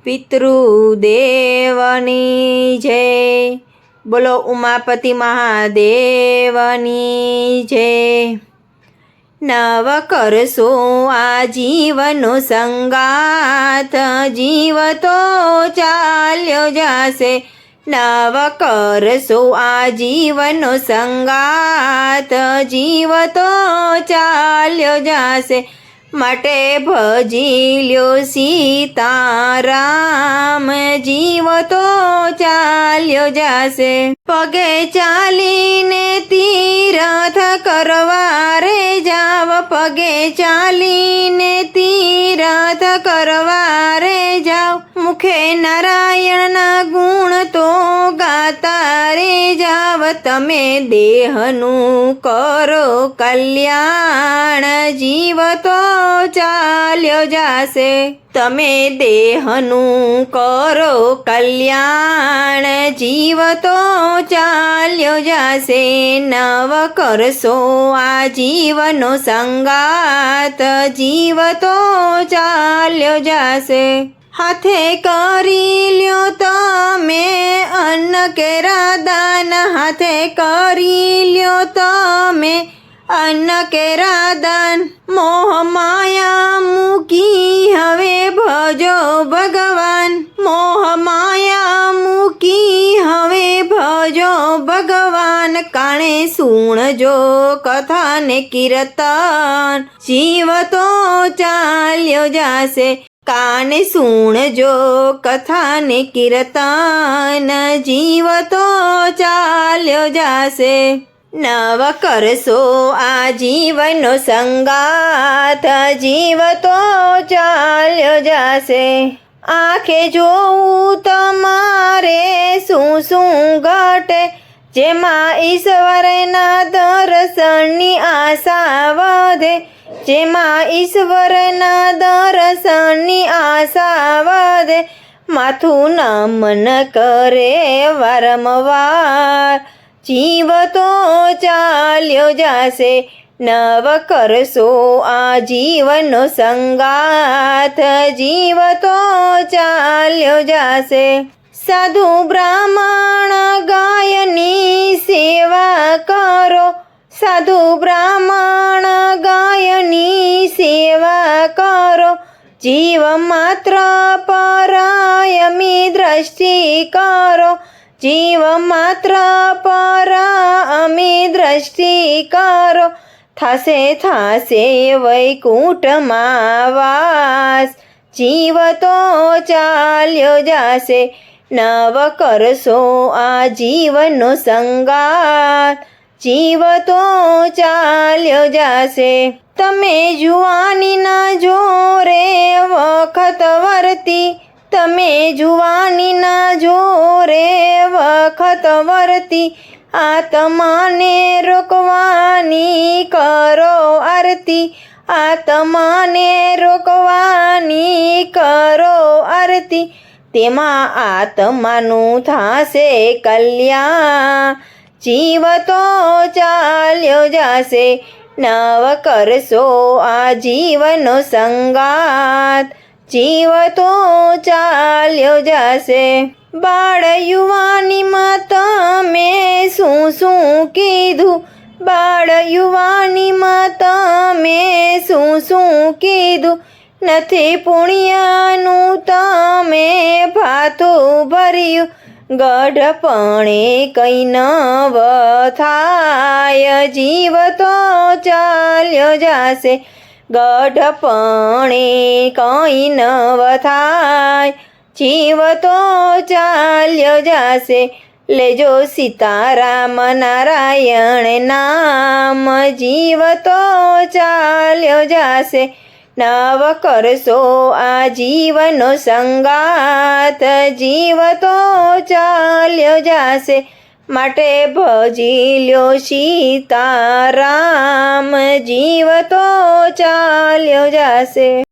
પિતૃદેવની જય। બોલો ઉમાપતિ મહાદેવની જય। નવ કરશો આ જીવનો સંગાથ, જીવ તો ચાલ્યો જાશે। નવ કરશો આ જીવનો સંગાથ, જીવ તો ચાલ્યો જાશે। માટે ભજી લ્યો સીતારામ, જીવ તો ચાલ્યો જાશે। પગે ચાલીને તીરથ કરવા રે જાવ, પગે ચાલીને તીરથ કરવા રે જાવ। મુખે નારાયણના ગુણ તો ગાતા રે જાવ। તમે દેહનું કરો કલ્યાણ, જીવ તો ચાલ્યો જાશે। તમે દેહનું કરો કલ્યાણ, જીવ તો ચાલ્યો જાશે। નવ કરશો આ જીવનો સંગાથ, જીવ તો ચાલ્યો જાશે। હાથે કરી લ્યો તમે અન્ન કેરા દાન, હાથે કરી લ્યો તમે અન્ન કેરા દાન। મોહ માયા મૂકી હવે ભજો ભગવાન, મોહ માયા મૂકી હવે ભજો ભગવાન। કાણે સુણજો કથા ને કીર્તન, જીવ તો ચાલ્યો જાશે। કાને સુણજો કથા ને કીર્તન, જીવ તો ચાલ્યો જાશે। નવ કરશો આ જીવનો સંગાથ, જીવ તો ચાલ્યો જાશે। આંખે જોવું તમારે શું શું ઘટે, જેમાં ઈશ્વરના દર્શનની આશા વધે, જેમાં ઈશ્વરના દર્શનની આશા વધે। માથું નમન કરે વારંવાર, જીવ તો ચાલ્યો જાશે। નવ કરશો આ જીવનો સંગાથ, જીવ તો ચાલ્યો જાશે। સાધુ બ્રાહ્મણ ગાયની સેવા કરો, સાધુ બ્રાહ્મણ ગાયની સેવા કરો। જીવ માત્ર પરાયમી દ્રષ્ટિ કરો, જીવ માત્ર પરાયમી દ્રષ્ટિ કરો। થાશે થાશે વૈકુંઠમાં વાસ, જીવ તો ચાલ્યો જાશે। નવ કરશો આ જીવનો સંગાથ, જીવ તો ચાલ્યો જાશે। તમે જુવાનીના જોરે વખત વર્તી, તમે જુવાનીના જોરે વખત વર્તી। આત્માને રોકવાની કરો આરતી, આત્માને રોકવાની કરો આરતી। તેમાં આત્માનું થાશે કલ્યાણ, જીવ તો ચાલ્યો જાશે। નવ કરશો આ જીવનો સંગાથ, જીવ તો ચાલ્યો જાશે। બાળ યુવાનીમાં તમે શું શું કીધું, બાળ યુવાનીમાં તમે શું શું કીધું। નથી પુણ્યનું તમે ભાથું ભર્યું, ગઢપણે કઈ નવ થાય, જીવ તો ચાલ્યો જાશે। ગઢપણે કઈ નવ થાય, જીવ તો ચાલ્યો જાશે। લેજો સીતારામ નારાયણ નામ, જીવ તો ચાલ્યો જાશે। નવ કરશો આ જીવનો સંગાથ, જીવ તો ચાલ્યો જાશે। માટે ભજી લ્યો સીતારામ, જીવ તો ચાલ્યો જાશે।